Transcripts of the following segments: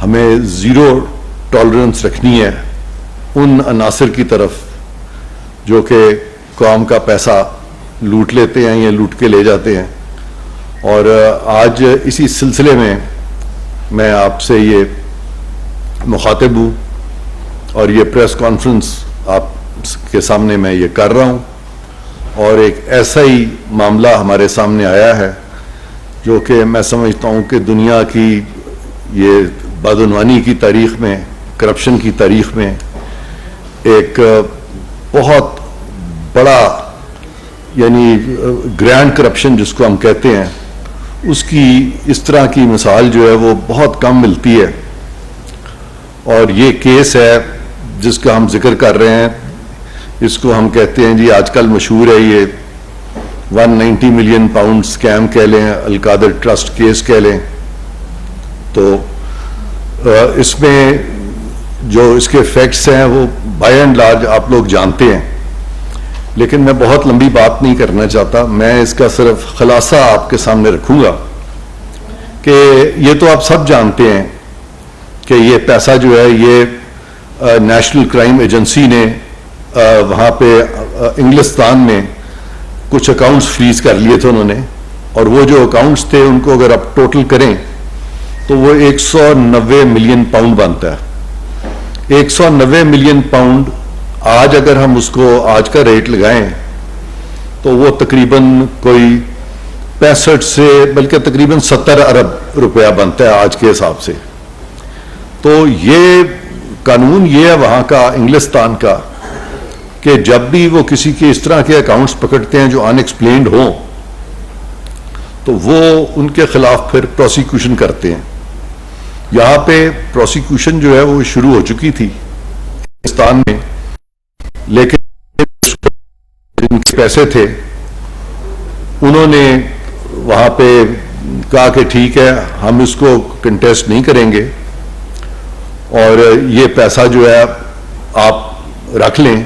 ہمیں zero tolerance رکھنی ہے ان عناصر کی طرف جو کہ قوم کا پیسہ لوٹ لیتے ہیں یا لوٹ کے لے جاتے ہیں. اور آج اسی سلسلے میں آپ سے یہ مخاطب ہوں اور یہ پریس کانفرنس آپ کے سامنے میں یہ کر رہا ہوں. اور ایک ایسا ہی معاملہ ہمارے سامنے آیا ہے جو کہ میں سمجھتا ہوں کہ دنیا کی یہ بدعنوانی کی تاریخ میں، کرپشن کی تاریخ میں ایک بہت بڑا، یعنی گرینڈ کرپشن جس کو ہم کہتے ہیں، اس کی اس طرح کی مثال جو ہے وہ بہت کم ملتی ہے. اور یہ کیس ہے جس کا ہم ذکر کر رہے ہیں، اس کو ہم کہتے ہیں جی آج کل مشہور ہے یہ 190 ملین پاؤنڈ سکیم کہہ لیں، القادر ٹرسٹ کیس کہہ لیں. تو اس میں جو اس کے فیکٹس ہیں وہ بائی اینڈ لارج آپ لوگ جانتے ہیں، لیکن میں بہت لمبی بات نہیں کرنا چاہتا. میں اس کا صرف خلاصہ آپ کے سامنے رکھوں گا کہ یہ تو آپ سب جانتے ہیں کہ یہ پیسہ جو ہے یہ نیشنل کرائم ایجنسی نے وہاں پہ انگلستان میں کچھ اکاؤنٹس فریز کر لیے تھے انہوں نے، اور وہ جو اکاؤنٹس تھے ان کو اگر آپ ٹوٹل کریں تو وہ 190 ملین پاؤنڈ بنتا ہے. 190 ملین پاؤنڈ آج اگر ہم اس کو آج کا ریٹ لگائیں تو وہ تقریباً کوئی 65 سے بلکہ تقریباً 70 ارب روپیہ بنتا ہے آج کے حساب سے. تو یہ قانون یہ ہے وہاں کا، انگلستان کا، کہ جب بھی وہ کسی کے اس طرح کے اکاؤنٹس پکڑتے ہیں جو ان ایکسپلینڈ ہوں تو وہ ان کے خلاف پھر پروسیکیوشن کرتے ہیں. یہاں پہ پروسیکیوشن جو ہے وہ شروع ہو چکی تھی پاکستان میں، لیکن جن کے پیسے تھے انہوں نے وہاں پہ کہا کہ ٹھیک ہے ہم اس کو کنٹیسٹ نہیں کریں گے اور یہ پیسہ جو ہے آپ رکھ لیں.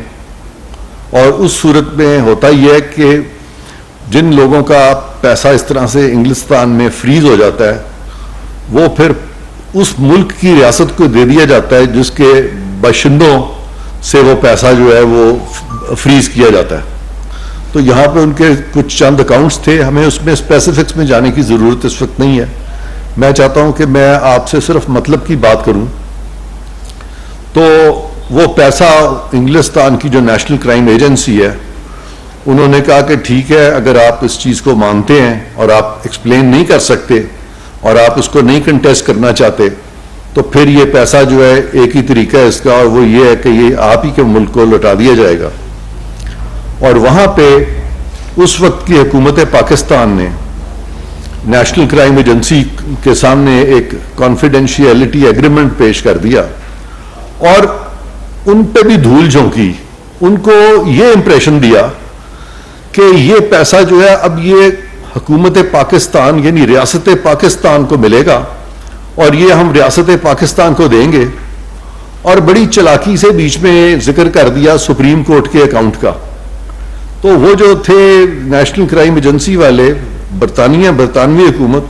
اور اس صورت میں ہوتا یہ ہے کہ جن لوگوں کا پیسہ اس طرح سے انگلستان میں فریز ہو جاتا ہے وہ پھر اس ملک کی ریاست کو دے دیا جاتا ہے جس کے باشندوں سے وہ پیسہ جو ہے وہ فریز کیا جاتا ہے. تو یہاں پہ ان کے کچھ چند اکاؤنٹس تھے، ہمیں اس میں اسپیسیفکس میں جانے کی ضرورت اس وقت نہیں ہے. میں چاہتا ہوں کہ میں آپ سے صرف مطلب کی بات کروں. تو وہ پیسہ انگلستان کی جو نیشنل کرائم ایجنسی ہے انہوں نے کہا کہ ٹھیک ہے اگر آپ اس چیز کو مانتے ہیں اور آپ ایکسپلین نہیں کر سکتے اور آپ اس کو نہیں کنٹیسٹ کرنا چاہتے تو پھر یہ پیسہ جو ہے ایک ہی طریقہ ہے اس کا، اور وہ یہ ہے کہ یہ آپ ہی کے ملک کو لوٹا دیا جائے گا. اور وہاں پہ اس وقت کی حکومت پاکستان نے نیشنل کرائم ایجنسی کے سامنے ایک کانفیڈینشیلٹی ایگریمنٹ پیش کر دیا اور ان پہ بھی دھول جھونکی. ان کو یہ امپریشن دیا کہ یہ پیسہ جو ہے اب یہ حکومت پاکستان یعنی ریاست پاکستان کو ملے گا اور یہ ہم ریاست پاکستان کو دیں گے. اور بڑی چلاکی سے بیچ میں ذکر کر دیا سپریم کورٹ کے اکاؤنٹ کا. تو وہ جو تھے نیشنل کرائم ایجنسی والے برطانوی حکومت،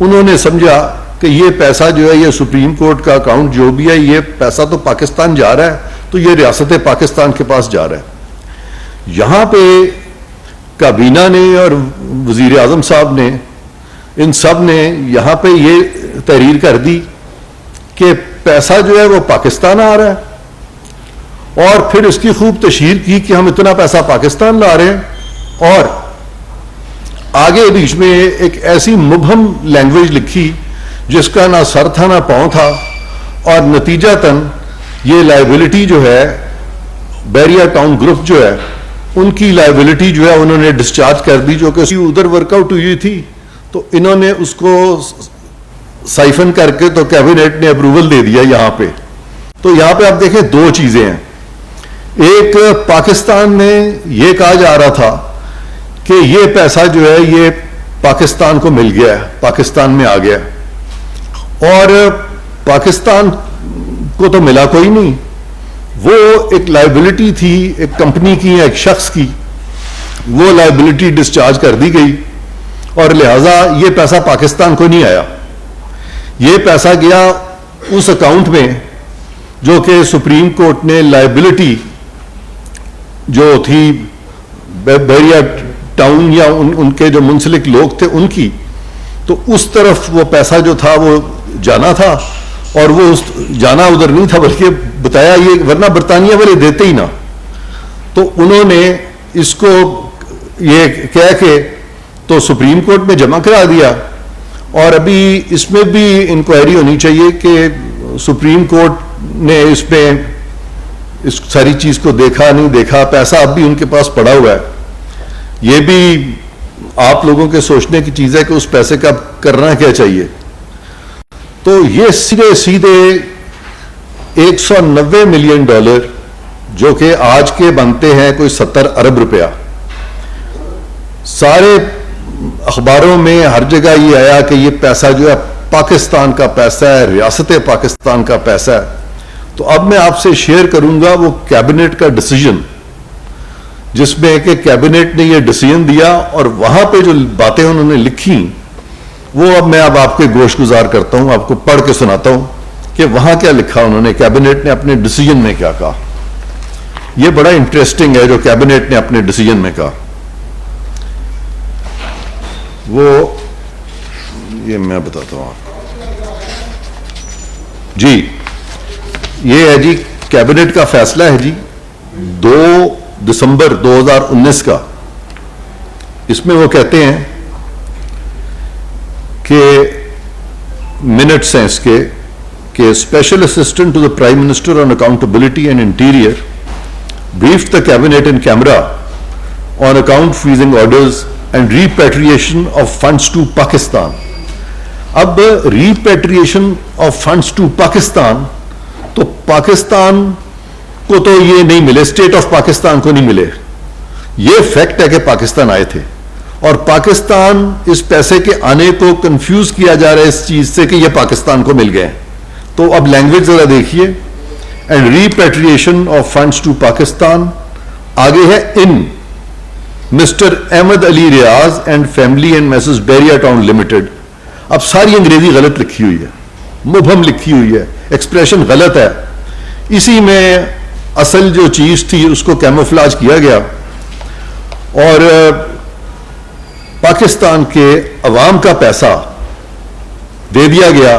انہوں نے سمجھا کہ یہ پیسہ جو ہے یہ سپریم کورٹ کا اکاؤنٹ جو بھی ہے یہ پیسہ تو پاکستان جا رہا ہے تو یہ ریاست پاکستان کے پاس جا رہا ہے. یہاں پہ کابینہ نے اور وزیر اعظم صاحب نے ان سب نے یہاں پہ یہ تحریر کر دی کہ پیسہ جو ہے وہ پاکستان آ رہا ہے، اور پھر اس کی خوب تشہیر کی کہ ہم اتنا پیسہ پاکستان لا رہے ہیں، اور آگے بیچ میں ایک ایسی مبہم لینگویج لکھی جس کا نہ سر تھا نہ پاؤں تھا، اور نتیجتاً یہ لائبلٹی جو ہے بیریا ٹاؤن گروپ جو ہے ان کی لائبلٹی جو ہے انہوں نے ڈسچارج کر دی، جو کہ ادھر ورک آؤٹ ہوئی تھی تو انہوں نے اس کو سائفن کر کے تو کیبنٹ نے اپروول دے دیا یہاں پہ. تو یہاں پہ آپ دیکھیں دو چیزیں ہیں. ایک پاکستان میں یہ کہا جا رہا تھا کہ یہ پیسہ جو ہے یہ پاکستان کو مل گیا ہے، پاکستان میں آ گیا، اور پاکستان کو تو ملا کوئی نہیں. وہ ایک لائبلٹی تھی ایک کمپنی کی یا ایک شخص کی، وہ لائبلٹی ڈسچارج کر دی گئی اور لہذا یہ پیسہ پاکستان کو نہیں آیا. یہ پیسہ گیا اس اکاؤنٹ میں جو کہ سپریم کورٹ نے لائبلٹی جو تھی بحریہ ٹاؤن یا ان کے جو منسلک لوگ تھے ان کی، تو اس طرف وہ پیسہ جو تھا وہ جانا تھا، اور وہ جانا ادھر نہیں تھا بلکہ بتایا یہ ورنہ برطانیہ والے دیتے ہی نہ، تو انہوں نے اس کو یہ کہہ کے تو سپریم کورٹ میں جمع کرا دیا، اور ابھی اس میں بھی انکوائری ہونی چاہیے کہ سپریم کورٹ نے اس پہ اس ساری چیز کو دیکھا نہیں دیکھا، پیسہ اب بھی ان کے پاس پڑا ہوا ہے۔ یہ بھی آپ لوگوں کے سوچنے کی چیز ہے کہ اس پیسے کا کرنا کیا چاہیے۔ تو یہ سیدھے $190 ملین جو کہ آج کے بنتے ہیں کوئی 70 ارب روپیہ، سارے اخباروں میں ہر جگہ یہ آیا کہ یہ پیسہ جو ہے پاکستان کا پیسہ ہے، ریاست پاکستان کا پیسہ ہے۔ تو اب میں آپ سے شیئر کروں گا وہ کیبنٹ کا ڈیسیجن، جس میں کہ کیبنٹ نے یہ ڈیسیجن دیا، اور وہاں پہ جو باتیں انہوں نے لکھی وہ اب میں آپ کے گوش گزار کرتا ہوں، آپ کو پڑھ کے سناتا ہوں کہ وہاں کیا لکھا انہوں نے، کیبنٹ نے اپنے ڈیسیجن میں کیا کہا۔ یہ بڑا انٹرسٹنگ ہے جو کیبنٹ نے اپنے ڈیسیجن میں کہا۔ وہ یہ میں بتاتا ہوں آپ جی، یہ ہے جی کیبنٹ کا فیصلہ ہے جی 2 دسمبر 2019 کا۔ اس میں وہ کہتے ہیں کہ منٹس ہیں اس کے کہ special assistant to the prime minister on accountability and interior briefed the cabinet in camera on account freezing orders and repatriation of funds to Pakistan. اب repatriation of funds to Pakistan تو پاکستان کو تو یہ نہیں ملے، اسٹیٹ آف پاکستان کو نہیں ملے، یہ فیکٹ ہے کہ پاکستان آئے تھے، اور پاکستان اس پیسے کے آنے کو کنفیوز کیا جا رہا ہے اس چیز سے کہ یہ پاکستان کو مل گئے۔ تو اب لینگویج ذرا دیکھیے، and repatriation of funds to Pakistan, آگے ہے in Mr Ahmed Ali Riaz and family and Messrs Bahria Town Limited. اب ساری انگریزی غلط لکھی ہوئی ہے، مبہم لکھی ہوئی ہے، ایکسپریشن غلط ہے، اسی میں اصل جو چیز تھی اس کو کیموفلاج کیا گیا، اور پاکستان کے عوام کا پیسہ دے دیا گیا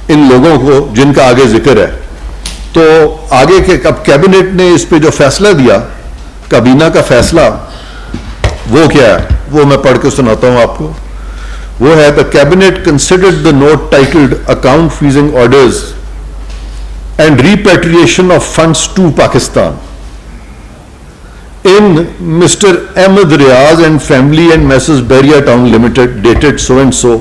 ان لوگوں کو جن کا آگے ذکر ہے۔ تو آگے کے اب کیبنٹ نے اس پہ جو فیصلہ دیا، کابینہ کا فیصلہ، وہ کیا ہے وہ میں پڑھ کے سناتا ہوں آپ کو۔ وہ ہے the cabinet considered the note titled account freezing orders and repatriation of funds to Pakistan in Mr. Ahmed Riaz and family and Messrs. Beria Town Limited dated so and so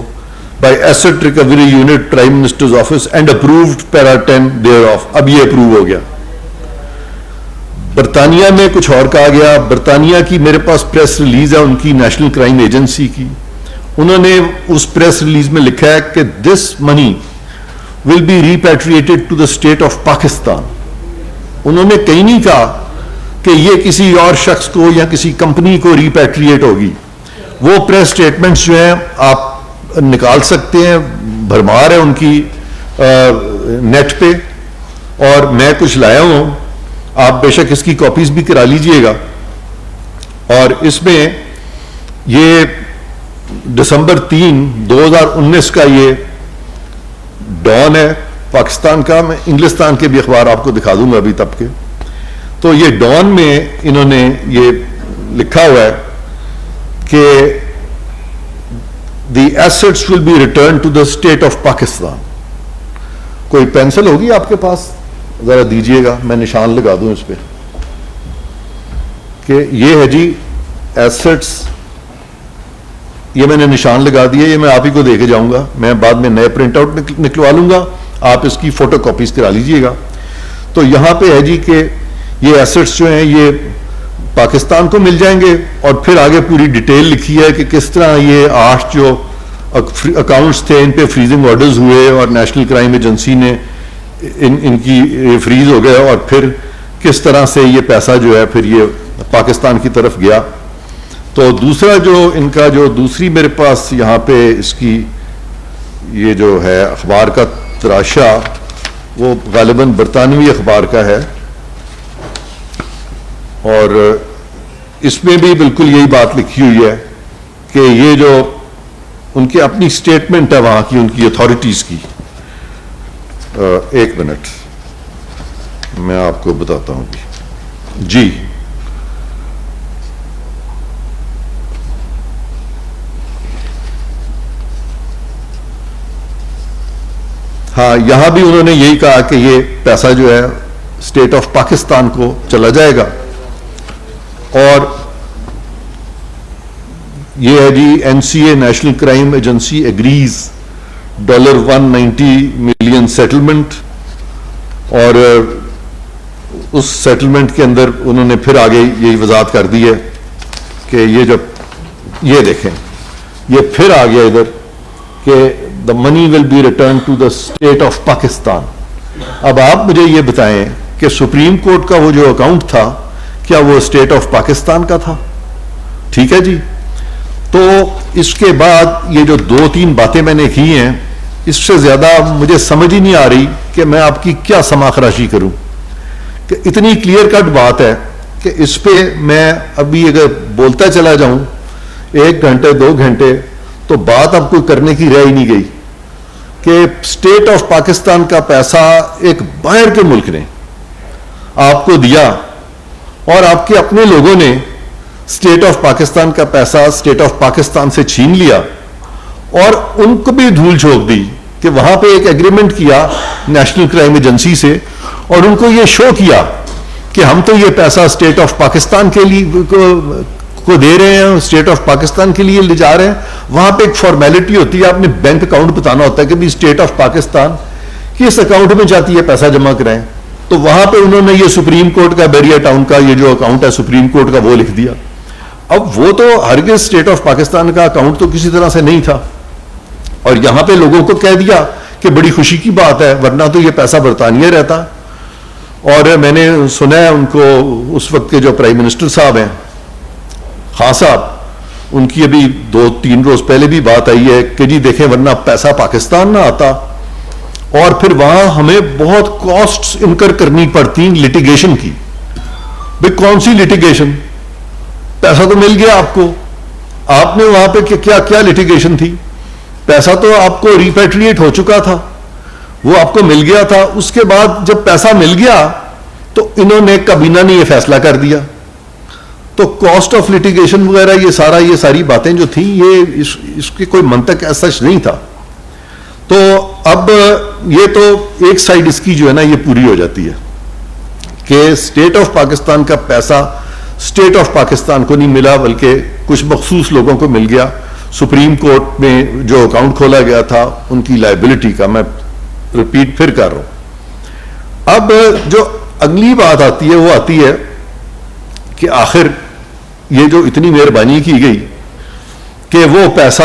by Asset Recovery Unit Prime Minister's Office and approved para 10 thereof۔ اب یہ approve ہو گیا۔ برطانیہ میں کچھ اور کہا گیا، برطانیہ کی میرے پاس پریس ریلیز ہے ان کی، نیشنل کرائم ایجنسی کی، انہوں نے اس پریس ریلیز میں لکھا ہے کہ this money will be repatriated to the state of Pakistan. انہوں نے کہیں نہیں کہا کہ یہ کسی اور شخص کو یا کسی کمپنی کو ریپیٹریٹ ہوگی۔ وہ پریس سٹیٹمنٹس جو ہیں آپ نکال سکتے ہیں، بھرمار ہے ان کی نیٹ پہ، اور میں کچھ لایا ہوں، آپ بے شک اس کی کاپیز بھی کرا لیجئے گا۔ اور اس میں یہ دسمبر 3 2019 کا یہ ڈان ہے پاکستان کا، میں انگلستان کے بھی اخبار آپ کو دکھا دوں گا ابھی تب کے۔ تو یہ ڈان میں انہوں نے یہ لکھا ہوا ہے کہ the assets will be returned to the state of Pakistan۔ کوئی پینسل ہوگی آپ کے پاس؟ ذرا دیجئے گا، میں نشان لگا دوں اس پہ کہ یہ ہے جی ایسٹس، یہ میں نے نشان لگا دیا، یہ میں آپ ہی کو دے کے جاؤں گا، میں بعد میں نئے پرنٹ آؤٹ نکلوا لوں گا، آپ اس کی فوٹو کاپیز کرا لیجئے گا۔ تو یہاں پہ ہے جی کہ یہ ایسٹس جو ہیں یہ پاکستان کو مل جائیں گے، اور پھر آگے پوری ڈیٹیل لکھی ہے کہ کس طرح یہ 8 جو اکاؤنٹس تھے ان پہ فریزنگ آرڈرز ہوئے، اور نیشنل کرائم ایجنسی نے ان کی فریز ہو گیا، اور پھر کس طرح سے یہ پیسہ جو ہے پھر یہ پاکستان کی طرف گیا۔ تو دوسرا جو ان کا جو دوسری میرے پاس یہاں پہ اس کی یہ جو ہے اخبار کا تراشا وہ غالباً برطانوی اخبار کا ہے، اور اس میں بھی بالکل یہی بات لکھی ہوئی ہے کہ یہ جو ان کی اپنی سٹیٹمنٹ ہے وہاں کی، ان کی اتھارٹیز کی. ایک منٹ میں آپ کو بتاتا ہوں جی. ہاں، یہاں بھی انہوں نے یہی کہا کہ یہ پیسہ جو ہے اسٹیٹ آف پاکستان کو چلا جائے گا. اور یہ ہے جی NCA national crime agency agrees $190 million settlement. اور اس سیٹلمنٹ کے اندر انہوں نے پھر آگے یہی وضاحت کر دی ہے کہ یہ جب یہ دیکھیں یہ پھر آ گیا ادھر کہ the money will be returned to the state of Pakistan. اب آپ مجھے یہ بتائیں کہ سپریم کورٹ کا وہ جو اکاؤنٹ تھا کیا وہ اسٹیٹ آف پاکستان کا تھا؟ ٹھیک ہے جی. تو اس کے بعد یہ جو 2-3 باتیں میں نے کی ہیں، اس سے زیادہ مجھے سمجھ ہی نہیں آ رہی کہ میں آپ کی کیا سماخراشی کروں. کہ اتنی کلیئر کٹ بات ہے کہ اس پہ میں ابھی اگر بولتا چلا جاؤں 1 گھنٹے 2 گھنٹے تو بات اب کوئی کرنے کی رہ ہی نہیں گئی کہ اسٹیٹ آف پاکستان کا پیسہ ایک باہر کے ملک نے آپ کو دیا، اور آپ کے اپنے لوگوں نے اسٹیٹ آف پاکستان کا پیسہ اسٹیٹ آف پاکستان سے چھین لیا، اور ان کو بھی دھول جھونک دی کہ وہاں پہ ایک ایگریمنٹ کیا نیشنل کرائم ایجنسی سے، اور ان کو یہ شو کیا کہ ہم تو یہ پیسہ اسٹیٹ آف پاکستان کے لیے کو دے رہے ہیں، اسٹیٹ آف پاکستان کے لیے لے جا رہے ہیں. وہاں پہ ایک فارمیلٹی ہوتی ہے، آپ نے بینک اکاؤنٹ بتانا ہوتا ہے کہ بھی اسٹیٹ آف پاکستان کس اکاؤنٹ میں جاتی ہے پیسہ جمع کرائیں. تو وہاں پہ انہوں نے یہ سپریم کورٹ کا بیریا ٹاؤن کا یہ جو اکاؤنٹ ہے سپریم کورٹ کا وہ لکھ دیا. اب وہ تو ہرگز اسٹیٹ آف پاکستان کا اکاؤنٹ تو کسی طرح سے نہیں تھا، اور یہاں پہ لوگوں کو کہہ دیا کہ بڑی خوشی کی بات ہے ورنہ تو یہ پیسہ برطانیہ رہتا. اور میں نے سنا ہے ان کو اس وقت کے جو پرائم منسٹر صاحب ہیں خان صاحب، ان کی ابھی 2-3 روز پہلے بھی بات آئی ہے کہ جی دیکھیں ورنہ پیسہ پاکستان نہ آتا، اور پھر وہاں ہمیں بہت کاسٹس انکر کرنی پڑتی لٹیگیشن کی. بھئی کون سی لٹیگیشن؟ پیسہ تو مل گیا آپ کو، آپ نے وہاں پہ کیا لٹیگیشن تھی؟ پیسہ تو آپ کو ریپیٹریٹ ہو چکا تھا، وہ آپ کو مل گیا تھا. اس کے بعد جب پیسہ مل گیا تو انہوں نے کابینہ نے یہ فیصلہ کر دیا. تو کاسٹ آف لٹیگیشن وغیرہ یہ ساری باتیں جو تھیں یہ اس کی کوئی منطق ایسا نہیں تھا. تو اب یہ تو ایک سائڈ اس کی جو ہے نا یہ پوری ہو جاتی ہے کہ اسٹیٹ آف پاکستان کا پیسہ اسٹیٹ آف پاکستان کو نہیں ملا بلکہ کچھ مخصوص لوگوں کو مل گیا. سپریم کورٹ میں جو اکاؤنٹ کھولا گیا تھا ان کی لائبلٹی کا میں ریپیٹ پھر کر رہا ہوں. اب جو اگلی بات آتی ہے وہ آتی ہے کہ آخر یہ جو اتنی مہربانی کی گئی کہ وہ پیسہ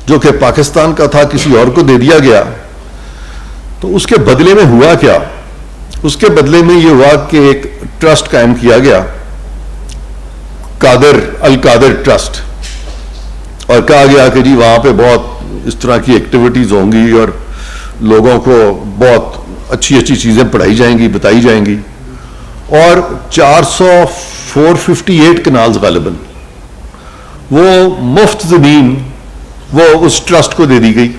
جو کہ پاکستان کا تھا کسی اور کو دے دیا گیا، تو اس کے بدلے میں ہوا کیا؟ اس کے بدلے میں یہ ہوا کہ ایک ٹرسٹ قائم کیا گیا، القادر ٹرسٹ، اور کہا گیا کہ جی وہاں پہ بہت اس طرح کی ایکٹیویٹیز ہوں گی اور لوگوں کو بہت اچھی چیزیں پڑھائی جائیں گی، بتائی جائیں گی. اور 458 کنالز غالباً وہ مفت زمین وہ اس ٹرسٹ کو دے دی گئی.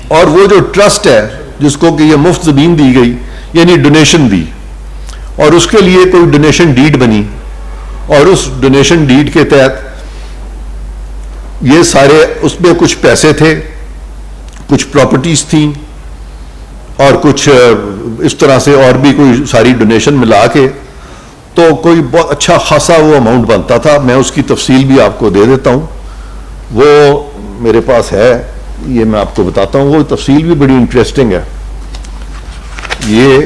اور وہ جو ٹرسٹ ہے جس کو کہ یہ مفت زمین دی گئی یعنی ڈونیشن دی، اور اس کے لیے کوئی ڈونیشن ڈیڈ بنی، اور اس ڈونیشن ڈیڈ کے تحت یہ سارے اس میں کچھ پیسے تھے، کچھ پراپرٹیز تھیں، اور کچھ اس طرح سے اور بھی کوئی ساری ڈونیشن ملا کے تو کوئی بہت اچھا خاصا وہ اماؤنٹ بنتا تھا. میں اس کی تفصیل بھی آپ کو دے دیتا ہوں، وہ میرے پاس ہے، یہ میں آپ کو بتاتا ہوں. وہ تفصیل بھی بڑی انٹرسٹنگ ہے. یہ ہے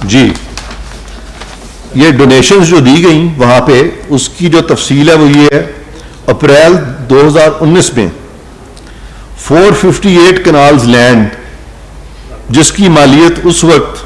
جی یہ ڈونیشنز جو دی گئیں وہاں پہ اس کی جو تفصیل ہے وہ یہ ہے. اپریل 2019 میں 458 کنالز لینڈ جس کی مالیت اس وقت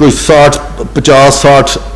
60, 50, 60,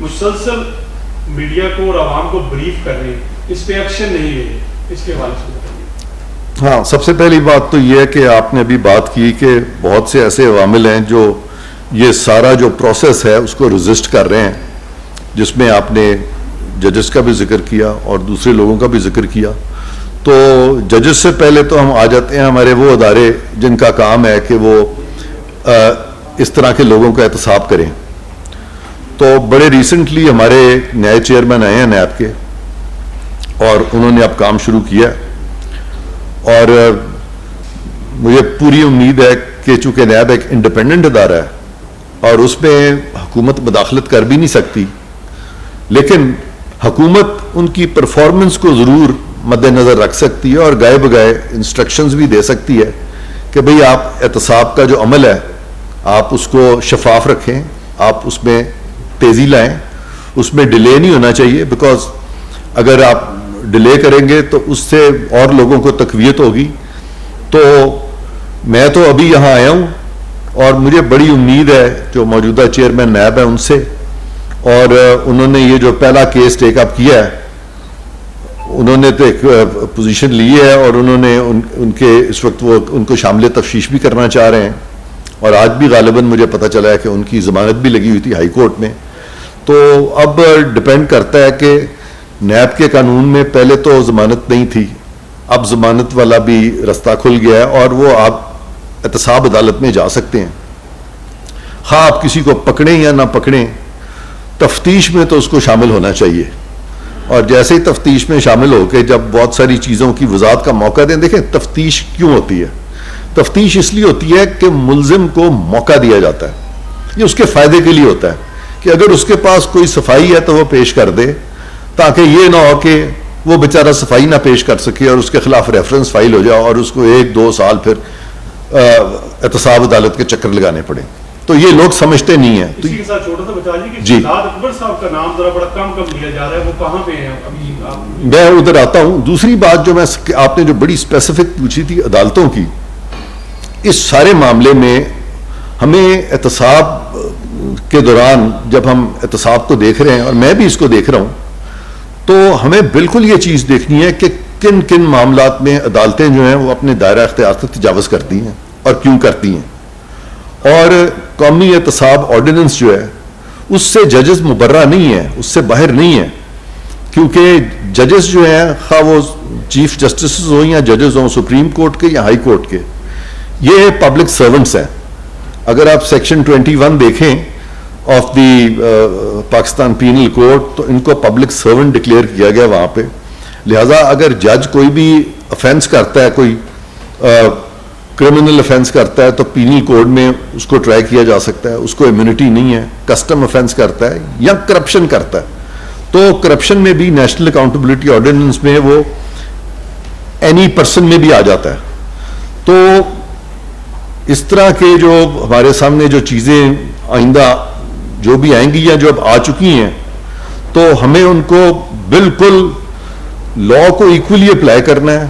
مسلسل میڈیا کو اور عوام کو بریف کر رہے ہیں، اس پہ ایکشن نہیں لے رہے، اس کے حوالے سے بتائیے۔ ہاں، سب سے پہلی بات تو یہ ہے کہ آپ نے ابھی بات کی کہ بہت سے ایسے عوامل ہیں جو یہ سارا جو پروسیس ہے اس کو ریزسٹ کر رہے ہیں، جس میں آپ نے ججز کا بھی ذکر کیا اور دوسرے لوگوں کا بھی ذکر کیا۔ تو ججز سے پہلے تو ہم آ جاتے ہیں ہمارے وہ ادارے جن کا کام ہے کہ وہ اس طرح کے لوگوں کا احتساب کریں۔ تو بڑے ریسنٹلی ہمارے نئے چیئرمین آئے ہیں نیب کے، اور انہوں نے اب کام شروع کیا، اور مجھے پوری امید ہے کہ چونکہ نیب ایک انڈیپینڈنٹ ادارہ ہے اور اس میں حکومت مداخلت کر بھی نہیں سکتی، لیکن حکومت ان کی پرفارمنس کو ضرور مد نظر رکھ سکتی ہے اور گائے بگائے انسٹرکشنز بھی دے سکتی ہے کہ بھئی آپ احتساب کا جو عمل ہے آپ اس کو شفاف رکھیں، آپ اس میں تیزی لائیں، اس میں ڈیلے نہیں ہونا چاہیے، بیکاز اگر آپ ڈیلے کریں گے تو اس سے اور لوگوں کو تقویت ہوگی۔ تو میں تو ابھی یہاں آیا ہوں اور مجھے بڑی امید ہے جو موجودہ چیئرمین نیب ہے ان سے، اور انہوں نے یہ جو پہلا کیس ٹیک اپ کیا ہے، انہوں نے تو ایک پوزیشن لی ہے، اور انہوں نے ان کے اس وقت وہ ان کو شامل تفتیش بھی کرنا چاہ رہے ہیں، اور آج بھی غالباً مجھے پتہ چلا ہے کہ ان کی ضمانت بھی لگی ہوئی تھی ہائی کورٹ میں۔ تو اب ڈپینڈ کرتا ہے کہ نیب کے قانون میں پہلے تو ضمانت نہیں تھی، اب ضمانت والا بھی رستہ کھل گیا ہے، اور وہ آپ احتساب عدالت میں جا سکتے ہیں، خواہ آپ کسی کو پکڑیں یا نہ پکڑیں، تفتیش میں تو اس کو شامل ہونا چاہیے۔ اور جیسے ہی تفتیش میں شامل ہو کے جب بہت ساری چیزوں کی وضاحت کا موقع دیں، دیکھیں تفتیش کیوں ہوتی ہے؟ تفتیش اس لیے ہوتی ہے کہ ملزم کو موقع دیا جاتا ہے، یہ اس کے فائدے کے لیے ہوتا ہے کہ اگر اس کے پاس کوئی صفائی ہے تو وہ پیش کر دے، تاکہ یہ نہ ہو کہ وہ بیچارہ صفائی نہ پیش کر سکے اور اس کے خلاف ریفرنس فائل ہو جائے اور اس کو 1-2 سال پھر احتساب عدالت کے چکر لگانے پڑے۔ تو یہ لوگ سمجھتے نہیں ہیں۔ اسی کے ساتھ چھوٹا سا بتا دیجیے کہ جی، شہزاد اکبر صاحب کا نام ذرا بڑا کم لیا جا رہا ہے، وہ کہاں پہ ہیں ابھی؟ میں ادھر آتا ہوں۔ دوسری بات جو آپ نے جو بڑی اسپیسیفک پوچھی تھی عدالتوں کی، اس سارے معاملے میں ہمیں احتساب کے دوران جب ہم احتساب کو دیکھ رہے ہیں، اور میں بھی اس کو دیکھ رہا ہوں، تو ہمیں بالکل یہ چیز دیکھنی ہے کہ کن کن معاملات میں عدالتیں جو ہیں وہ اپنے دائرہ اختیار سے تجاوز کرتی ہیں اور کیوں کرتی ہیں۔ اور قومی احتساب آرڈیننس جو ہے اس سے ججز مبرہ نہیں ہیں، اس سے باہر نہیں ہیں، کیونکہ ججز جو ہیں خواہ وہ چیف جسٹسز ہوں یا ججز ہوں سپریم کورٹ کے یا ہائی کورٹ کے، یہ پبلک سرونٹس ہیں۔ اگر آپ سیکشن 21 دیکھیں of the Pakistan penal code, تو ان کو پبلک سرونٹ ڈکلیئر کیا گیا وہاں پہ، لہٰذا اگر جج کوئی بھی افینس کرتا ہے، کوئی کرمنل افینس کرتا ہے، تو پینل کوڈ میں اس کو ٹرائی کیا جا سکتا ہے، اس کو امیونٹی نہیں ہے۔ کسٹم افینس کرتا ہے یا کرپشن کرتا ہے، تو کرپشن میں بھی نیشنل اکاؤنٹیبلٹی آرڈیننس میں وہ اینی پرسن میں بھی آ جاتا ہے۔ تو اس طرح کے جو ہمارے سامنے جو چیزیں آئندہ جو بھی آئیں گی یا جو اب آ چکی ہیں، تو ہمیں ان کو بالکل لا کو ایکولی اپلائی کرنا ہے،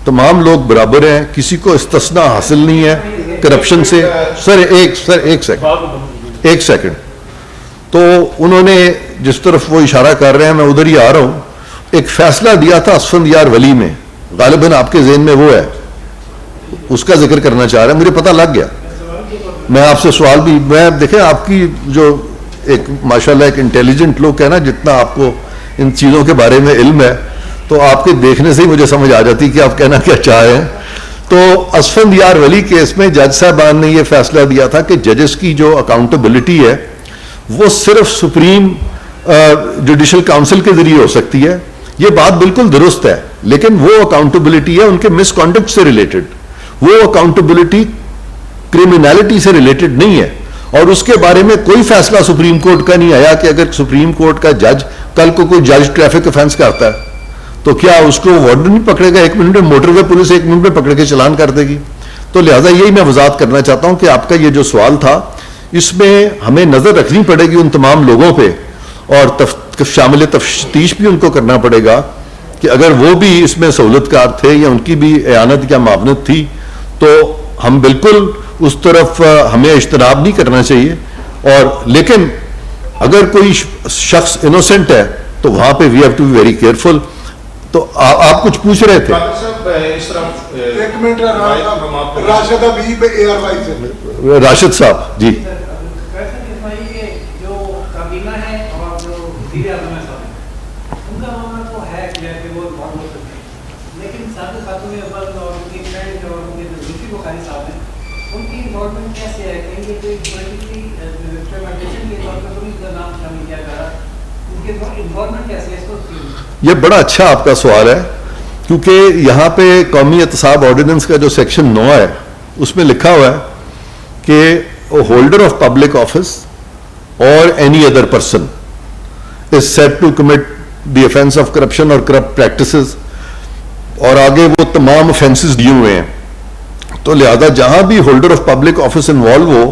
تمام لوگ برابر ہیں، کسی کو استثناء حاصل نہیں ہے کرپشن سے۔ ایک سیکنڈ تو انہوں نے جس طرف وہ اشارہ کر رہے ہیں میں ادھر ہی آ رہا ہوں، ایک فیصلہ دیا تھا اسفندیار ولی میں، غالباً آپ کے ذہن میں وہ ہے، اس کا ذکر کرنا چاہ رہا ہے، مجھے پتہ لگ گیا۔ میں آپ سے سوال بھی، میں دیکھیں آپ کی جو ایک ماشاءاللہ ایک انٹیلیجنٹ لوگ ہے نا، جتنا آپ کو ان چیزوں کے بارے میں علم ہے، تو آپ کے دیکھنے سے ہی مجھے سمجھ آ جاتی کہ آپ کہنا کیا چاہ رہے ہیں۔ تو اسفندیار ولی کیس میں جج صاحبان نے یہ فیصلہ دیا تھا کہ ججز کی جو اکاؤنٹیبلٹی ہے وہ صرف سپریم جوڈیشل کاؤنسل کے ذریعے ہو سکتی ہے۔ یہ بات بالکل درست ہے، لیکن وہ اکاؤنٹیبلٹی ہے ان کے مس کانڈکٹ سے ریلیٹڈ، وہ اکاؤنٹیبلٹی کرمینالٹی سے ریلیٹڈ نہیں ہے، اور اس کے بارے میں کوئی فیصلہ سپریم کورٹ کا نہیں آیا کہ اگر سپریم کورٹ کا جج کل کو کوئی جج ٹریفک افینس کرتا ہے تو کیا اس کو وارڈن نہیں پکڑے گا، 1 منٹ میں موٹر وے پولیس 1 منٹ میں پکڑ کے چلان کر دے گی۔ تو لہٰذا یہی میں وضاحت کرنا چاہتا ہوں کہ آپ کا یہ جو سوال تھا، اس میں ہمیں نظر رکھنی پڑے گی ان تمام لوگوں پہ، اور شامل تفتیش بھی ان کو کرنا پڑے گا کہ اگر وہ بھی اس میں سہولت کار تھے یا ان کی بھی اعانت یا معاونت تھی، تو ہم بالکل اس طرف ہمیں اجتناب نہیں کرنا چاہیے۔ اور لیکن اگر کوئی شخص انوسینٹ ہے تو وہاں پہ we have to be very careful. تو آپ کچھ پوچھ رہے تھے. ایک منٹ راشد حبیب AR وائی سے. راشد صاحب جی. جو کابینہ ہے اور جو وزیر اعظم صاحب ان کا معاملہ تو ہے کہ وہ بہت ہو سکتے ہیں, لیکن ساتھ ساتھ میں اور ان کے فرینڈ اور ان کے جو دوسری بخاری صاحب ہیں ان کی انوالومنٹ کیسے ہے؟ کہیں گے کوئی پولیٹیکلی ایکسپیریمنٹیشن کے طور پر ان کا نام شامل کیا جا رہا ہے, ان کے انوالومنٹ کیسے ہے اس کو. یہ بڑا اچھا آپ کا سوال ہے, کیونکہ یہاں پہ قومی احتساب آرڈیننس کا جو سیکشن 9 ہے اس میں لکھا ہوا ہے کہ ہولڈر آف پبلک آفس اور any other person is set to commit the offense of corruption اور کرپٹ پریکٹسز, اور آگے وہ تمام offenses دیے ہوئے ہیں. تو لہذا جہاں بھی holder of public office involve ہو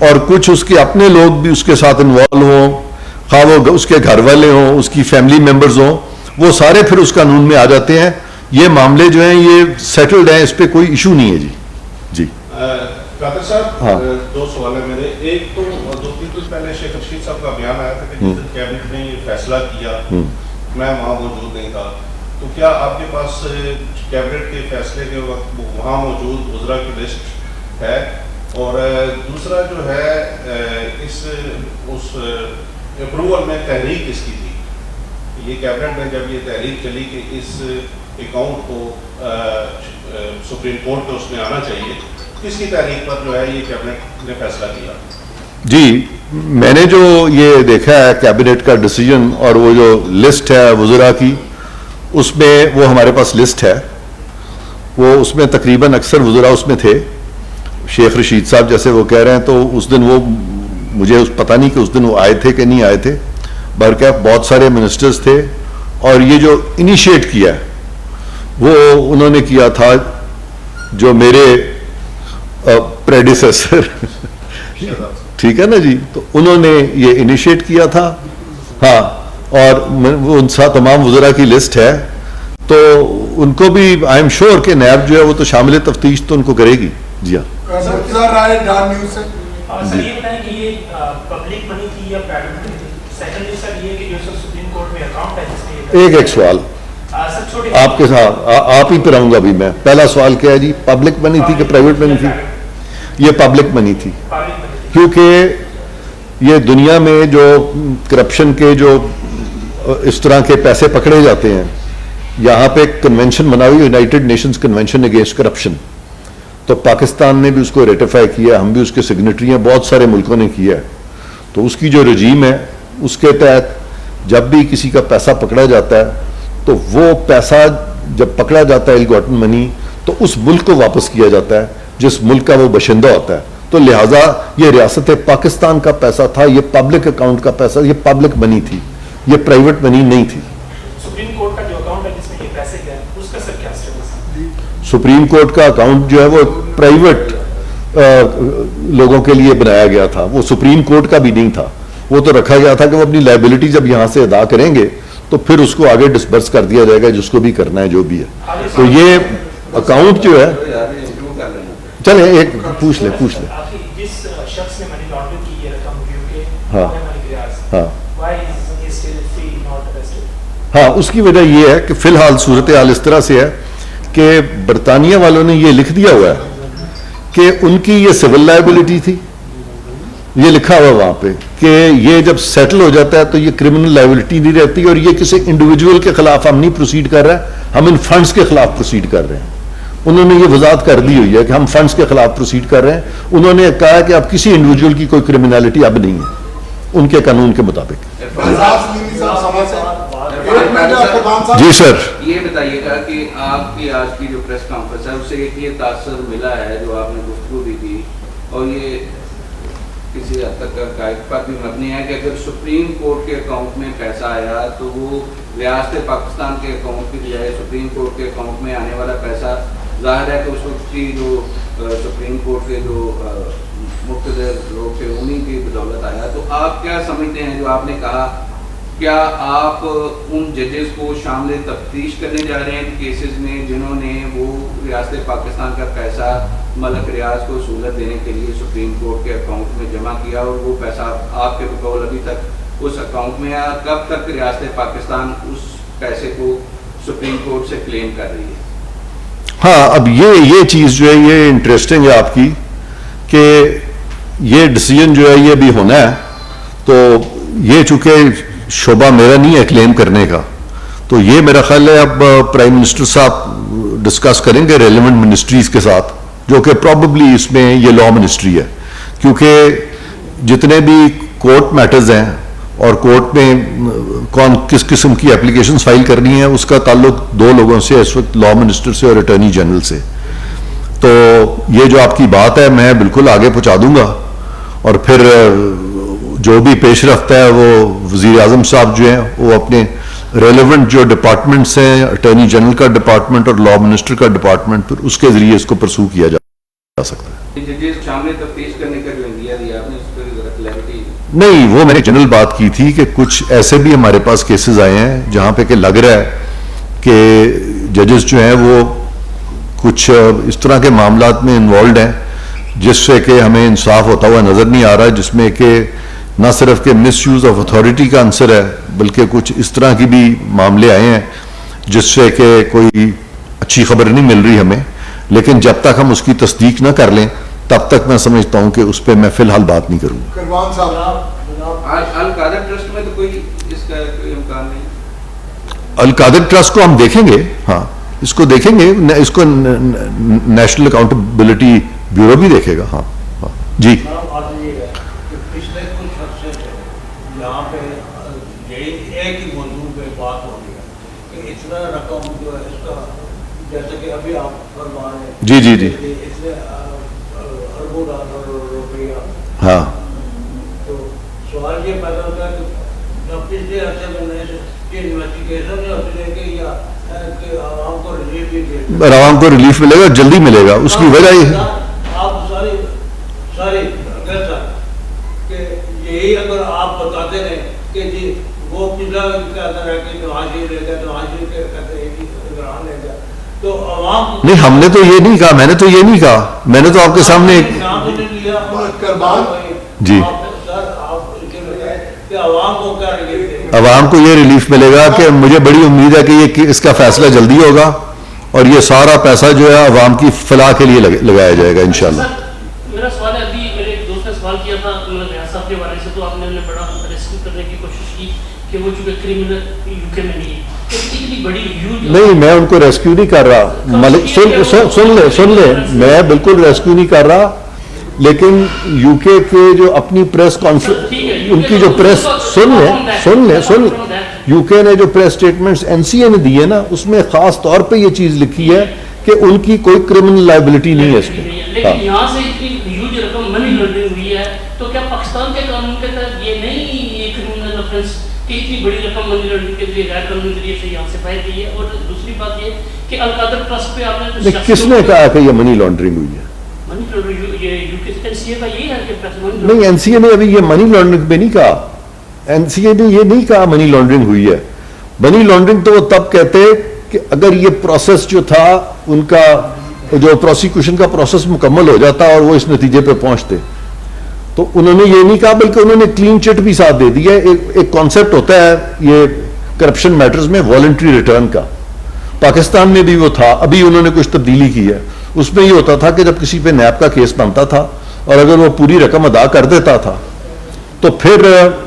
اور کچھ اس کے اپنے لوگ بھی اس کے ساتھ انوالو ہوں, خواہ وہ اس کے گھر والے ہوں, اس کی فیملی ممبرز ہوں, وہ سارے پھر اس قانون میں آ جاتے ہیں. یہ معاملے جو ہیں یہ سیٹلڈ ہیں, اس پہ کوئی ایشو نہیں ہے. جی جی قادر صاحب, دو سوال ہیں میرے. ایک تو 2-3 دن پہلے شیخ رشید صاحب کا بیان آیا تھا کہ جس دن کیبنٹ نے یہ فیصلہ کیا میں وہاں موجود نہیں تھا, تو کیا آپ کے پاس کیبنٹ کے فیصلے کے وقت وہاں موجود وزراء کی لسٹ ہے؟ اور دوسرا جو ہے اس اپروول میں تحریک کس کی تھی؟ یہ کیبنٹ میں جب یہ تحریک چلی کہ اس اکاؤنٹ کو سپریم کورٹ کے اس میں آنا چاہیے, کس کی تحریک پر جو ہے یہ کیبنٹ نے فیصلہ کیا؟ جی, میں نے جو یہ دیکھا ہے کیبنٹ کا ڈیسیجن اور وہ جو لسٹ ہے وزراء کی, اس میں وہ ہمارے پاس لسٹ ہے, وہ اس میں تقریباً اکثر وزراء اس میں تھے. شیخ رشید صاحب جیسے وہ کہہ رہے ہیں, تو اس دن وہ مجھے پتہ نہیں کہ اس دن وہ آئے تھے کہ نہیں آئے تھے, بلکہ بہت سارے منسٹرز تھے. اور یہ جو انیشیٹ کیا ہے وہ انہوں نے کیا تھا جو میرے پریڈیسیسر ٹھیک ہے نا جی, تو انہوں نے یہ انیشیٹ کیا تھا. ہاں, اور ان سا تمام وزراء کی لسٹ ہے, تو ان کو بھی آئی ایم شیور کہ نیب جو ہے وہ تو شامل تفتیش تو ان کو کرے گی. جی ہاں. سر یہ بتائیں کہ یہ پبلک منی تھی یا پرائیویٹ منی تھی؟ سیکنڈلی سر یہ کہ جو سپریم کورٹ میں اکاؤنٹ ہے جس میں ایک سوال آپ کے ساتھ آپ ہی پہ رہوں گا. ابھی میں پہلا سوال کیا ہے جی, پبلک منی تھی کہ پرائیویٹ منی تھی؟ یہ پبلک منی تھی, کیونکہ یہ دنیا میں جو کرپشن کے جو اس طرح کے پیسے پکڑے جاتے ہیں, یہاں پہ ایک کنونشن بنا ہوئی United nations convention against corruption, تو پاکستان نے بھی اس کو ریٹیفائی کیا, ہم بھی اس کے سگنیٹری ہیں, بہت سارے ملکوں نے کیا ہے. تو اس کی جو رجیم ہے اس کے تحت جب بھی کسی کا پیسہ پکڑا جاتا ہے تو وہ پیسہ جب پکڑا جاتا ہے ایل گاٹن منی, تو اس ملک کو واپس کیا جاتا ہے جس ملک کا وہ باشندہ ہوتا ہے. تو لہٰذا یہ ریاست پاکستان کا پیسہ تھا, یہ پبلک اکاؤنٹ کا پیسہ, یہ پبلک منی تھی, یہ پرائیویٹ منی نہیں تھی. سپریم کورٹ کا جو اکاؤنٹ ہے جس میں یہ پیسے گئے اس کا سر کیا اسٹیٹس ہے؟ سپریم کورٹ کا اکاؤنٹ جو ہے وہ پرائیویٹ لوگوں کے لیے بنایا گیا تھا, وہ سپریم کورٹ کا بھی نہیں تھا. وہ تو رکھا گیا تھا کہ وہ اپنی لائبلٹی جب یہاں سے ادا کریں گے تو پھر اس کو آگے ڈسبرس کر دیا جائے گا جس کو بھی کرنا ہے جو بھی ہے. تو یہ اکاؤنٹ جو ہے, چلیں ایک پوچھ لیں. جس شخص نے منی لانڈرنگ کی یہ رقم ہاں ہاں ہاں, اس کی وجہ یہ ہے کہ فی الحال صورتحال اس طرح سے ہے کہ برطانیہ والوں نے یہ لکھ دیا ہوا ہے کہ ان کی یہ سول لائبلٹی تھی, یہ لکھا ہوا وہاں پہ کہ یہ جب سیٹل ہو جاتا ہے تو یہ کرمنل لائبلٹی نہیں رہتی, اور یہ کسی انڈیویجول کے خلاف ہم نہیں پروسیڈ کر رہے ہیں, ہم ان فنڈز کے خلاف پروسیڈ کر رہے ہیں. انہوں نے یہ وضاحت کر دی ہوئی ہے کہ ہم فنڈز کے خلاف پروسیڈ کر رہے ہیں. انہوں نے کہا کہ اب کسی انڈیویجول کی کوئی کرمنالٹی اب نہیں ہے ان کے قانون کے مطابق. جی سر, یہ بتائیے گا کہ آپ کی آج کی جو پریس کانفرنس ہے اس سے ایک یہ تاثر ملا ہے جو آپ نے گفتگو بھی کی, اور یہ کسی حد تک قائد پر بھی مبنی ہے کہ اگر سپریم کورٹ کے اکاؤنٹ میں پیسہ آیا تو وہ ریاست پاکستان کے اکاؤنٹ کی بجائے سپریم کورٹ کے اکاؤنٹ میں آنے والا پیسہ ظاہر ہے کہ اس وقت کی جو سپریم کورٹ کے جو مقتدر لوگ تھے انہیں کی بدولت آیا. تو آپ کیا سمجھتے ہیں جو آپ نے کہا کیا آپ ان ججز کو شامل تفتیش کرنے جا رہے ہیں کیسز میں جنہوں نے وہ ریاست پاکستان کا پیسہ ملک ریاض کو سہولت دینے کے لیے سپریم کورٹ کے اکاؤنٹ میں جمع کیا اور وہ پیسہ آپ کے بقول ابھی تک اس اکاؤنٹ میں ہے؟ کب تک ریاست پاکستان اس پیسے کو سپریم کورٹ سے کلیم کر رہی ہے؟ ہاں، اب یہ چیز جو ہے یہ انٹرسٹنگ ہے آپ کی کہ یہ ڈیسیجن جو ہے یہ بھی ہونا ہے. تو یہ چونکہ شعبہ میرا نہیں ہے کلیم کرنے کا، تو یہ میرا خیال ہے اب پرائم منسٹر صاحب ڈسکس کریں گے ریلیونٹ منسٹریز کے ساتھ، جو کہ پروبیبلی اس میں یہ لا منسٹری ہے، کیونکہ جتنے بھی کورٹ میٹرز ہیں اور کورٹ میں کون کس قسم کی اپلیکیشنز فائل کرنی ہے اس کا تعلق دو لوگوں سے اس وقت، لا منسٹر سے اور اٹارنی جنرل سے. تو یہ جو آپ کی بات ہے میں بالکل آگے پہنچا دوں گا، اور پھر جو بھی پیش رفت ہے وہ وزیر اعظم صاحب جو ہیں وہ اپنے ریلیونٹ جو ڈپارٹمنٹس ہیں، اٹارنی جنرل کا ڈپارٹمنٹ اور لا منسٹر کا ڈپارٹمنٹ، پھر اس کے ذریعے اس کو پرسو کیا جا سکتا ہے. ججز شامل تفتیش کرنے کا جو انڈیا دیا آپ نے اس پر ذرا کلیئرٹی. نہیں، وہ میں نے جنرل بات کی تھی کہ کچھ ایسے بھی ہمارے پاس کیسز آئے ہیں جہاں پہ کہ لگ رہا ہے کہ ججز جو ہیں وہ کچھ اس طرح کے معاملات میں انوالوڈ ہیں جس سے کہ ہمیں انصاف ہوتا ہوا نظر نہیں آ رہا ہے، جس میں کہ نہ صرف کہ مس یوز آف اتھارٹی کا عنصر ہے بلکہ کچھ اس طرح کی بھی معاملے آئے ہیں جس سے کہ کوئی اچھی خبر نہیں مل رہی ہمیں. لیکن جب تک ہم اس کی تصدیق نہ کر لیں تب تک میں سمجھتا ہوں کہ اس پہ میں فی الحال بات نہیں کروں گا. کروان صاحب، القادر ٹرسٹ میں تو کوئی اس کا کوئی امکان نہیں؟ القادر ٹرسٹ کو ہم دیکھیں گے، ہاں اس کو دیکھیں گے، اس کو نیشنل اکاؤنٹیبلٹی بیورو بھی دیکھے گا. ہاں جی. پچھلے کچھ عرصے سے یہاں پہ یہی ایک ہی موضوع پہ بات ہو رہی ہے کہ اتنا رقم جو ہے اس کا، جیسے کہ ابھی آپ فرما رہے ہیں جی جی جی اتنے اربوں ڈالر روپیہ. ہاں. تو سوال یہ پیدا ہوتا ہے کہ پچھلے عرصے میں انویسٹیگیشن نہیں ہوتی ہے کہ یا کہ عوام کو ریلیف بھی دے، عوام کو ریلیف ملے گا، جلدی ملے گا. اس کی وجہ یہ آپ ساری کہ یہی اگر آپ بتاتے ہیں کہ جی وہ پچھلا کہتا ہے کہ نواز لے گا، نواز کہتے ہیں کہ عمران لے گا، تو عوام نہیں، ہم نے تو یہ نہیں کہا، میں نے تو یہ نہیں کہا، میں نے تو آپ کے سامنے جی عوام کو یہ ریلیف ملے گا کہ مجھے بڑی امید ہے کہ یہ اس کا فیصلہ جلدی ہوگا اور یہ سارا پیسہ جو ہے عوام کی فلاح کے لیے لگایا جائے گا انشاءاللہ. میرا سوال ہے، ابھی میرے ایک دوست نے سوال کیا تھا ریاض صاحب کے بارے سے، تو آپ نے انہیں بڑا ریسکیو کرنے کی کوشش کی کہ وہ چونکہ کریمنل یو کے میں نہیں ہے، اتنی بڑی نہیں، میں ان کو ریسکیو نہیں کر رہا. سن لیں میں بالکل ریسکیو نہیں کر رہا، لیکن یو کے جو اپنی پریس کانفرنس، ان کی جو پریس، سن لیں یو کے نے جو پریس سٹیٹمنٹس این سی اے نے دی ہے نا، اس میں خاص طور پہ یہ چیز لکھی ہے کہ ان کی کوئی کرمنل لائبلٹی نہیں ہے اس میں. لیکن یہاں سے اتنی ہیوج رقم منی لانڈرنگ ہوئی ہے، تو کیا پاکستان کے قانون کے تحت یہ نہیں کرمنل آفینس کہ اتنی بڑی رقم منی لانڈرنگ کے ذریعے غیر قانونی ذریعے سے یہاں سے باہر گئی ہے؟ اور دوسری بات یہ کہ القادر ٹرسٹ پہ آپ نے کس نے کہا کہ یہ منی لانڈرنگ ہوئی ہے؟ نہیں، این سی اے نے ابھی یہ منی لانڈرنگ پہ نہیں کہا، این سی اے نے یہ نہیں کہا منی لانڈرنگ ہوئی ہے. منی لانڈرنگ تو وہ تب کہتے کہ اگر یہ پروسیس جو تھا ان کا، جو پروسیکیوشن کا پروسیس مکمل ہو جاتا اور وہ اس نتیجے پہ پہنچتے، تو انہوں نے یہ نہیں کہا بلکہ انہوں نے کلین چٹ بھی ساتھ دے دیا. ایک کانسیپٹ ہوتا ہے یہ کرپشن میٹرز میں والنٹری ریٹرن کا، پاکستان میں بھی وہ تھا، ابھی انہوں نے کچھ تبدیلی کی ہے. اس میں یہ ہوتا تھا کہ جب کسی پہ نیب کا کیس بنتا تھا اور اگر وہ پوری رقم ادا کر دیتا تھا تو پھر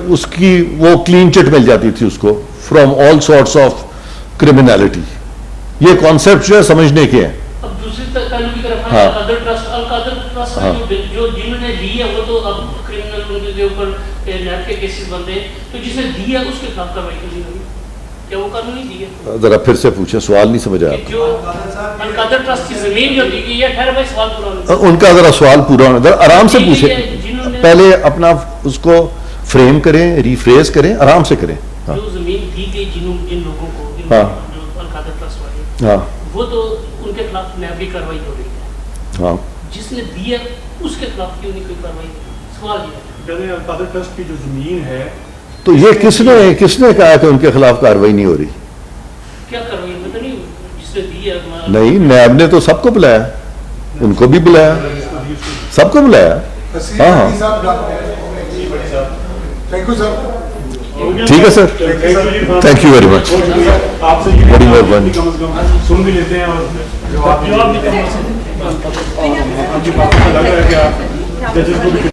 اس کی وہ کلین چٹ مل جاتی تھی اس کو فرام آل سارٹس آف کرمنالٹی. یہ کانسیپٹ جو ہے سمجھنے کے ہیں. اب دوسری تعلق کی طرف ہے القادر ٹرسٹ جو جنہوں نے لی ہے وہ تو اب کرمنل کے اوپر نیب کے کیسز بن رہے ہیں، تو جس نے دی ہے اس کے خلاف کارروائی کرنی ہوگی، کیا وہ قانونی دی ہے؟ ذرا پھر سے پوچھیں، سوال نہیں سمجھا آپ. جو القادر ٹرسٹ کی زمین جو دی گئی ہے، خیر بھائی سوال پورا ہونا، ان کا ذرا سوال پورا ہونا، ذرا آرام سے پوچھیں، پہلے اپنا اس کو فریم کریں، ریفریز کریں، آرام سے کریں. جو زمین دی گئی جن لوگوں کو، جو القادر ٹرسٹ والے، وہ تو ان کے خلاف نیب کی کارروائی ہو رہی ہے، جس نے دی ہے اس کے خلاف کیوں نہیں کوئی کارروائی؟ سوال یہ ہے. القادر ٹرسٹ کی جو زمین ہے تو یہ کس نے کہا کہ ان کے خلاف کارروائی نہیں ہو رہی؟ کیا کروائی پتہ نہیں جس نے دی ہے نہیں، نیب نے تو سب کو بلایا، ان کو بھی بلایا، سب کو بلایا. ہاں ہاں تھینک یو سر. ٹھیک ہے سر، تھینک یو ویری مچ. آپ سے بڑی مہربانی. کم از کم سن بھی لیتے ہیں اور جواب بھی کم از کم. آپ کی باتوں سے لگ رہا ہے کہ آپ ججز کو بھی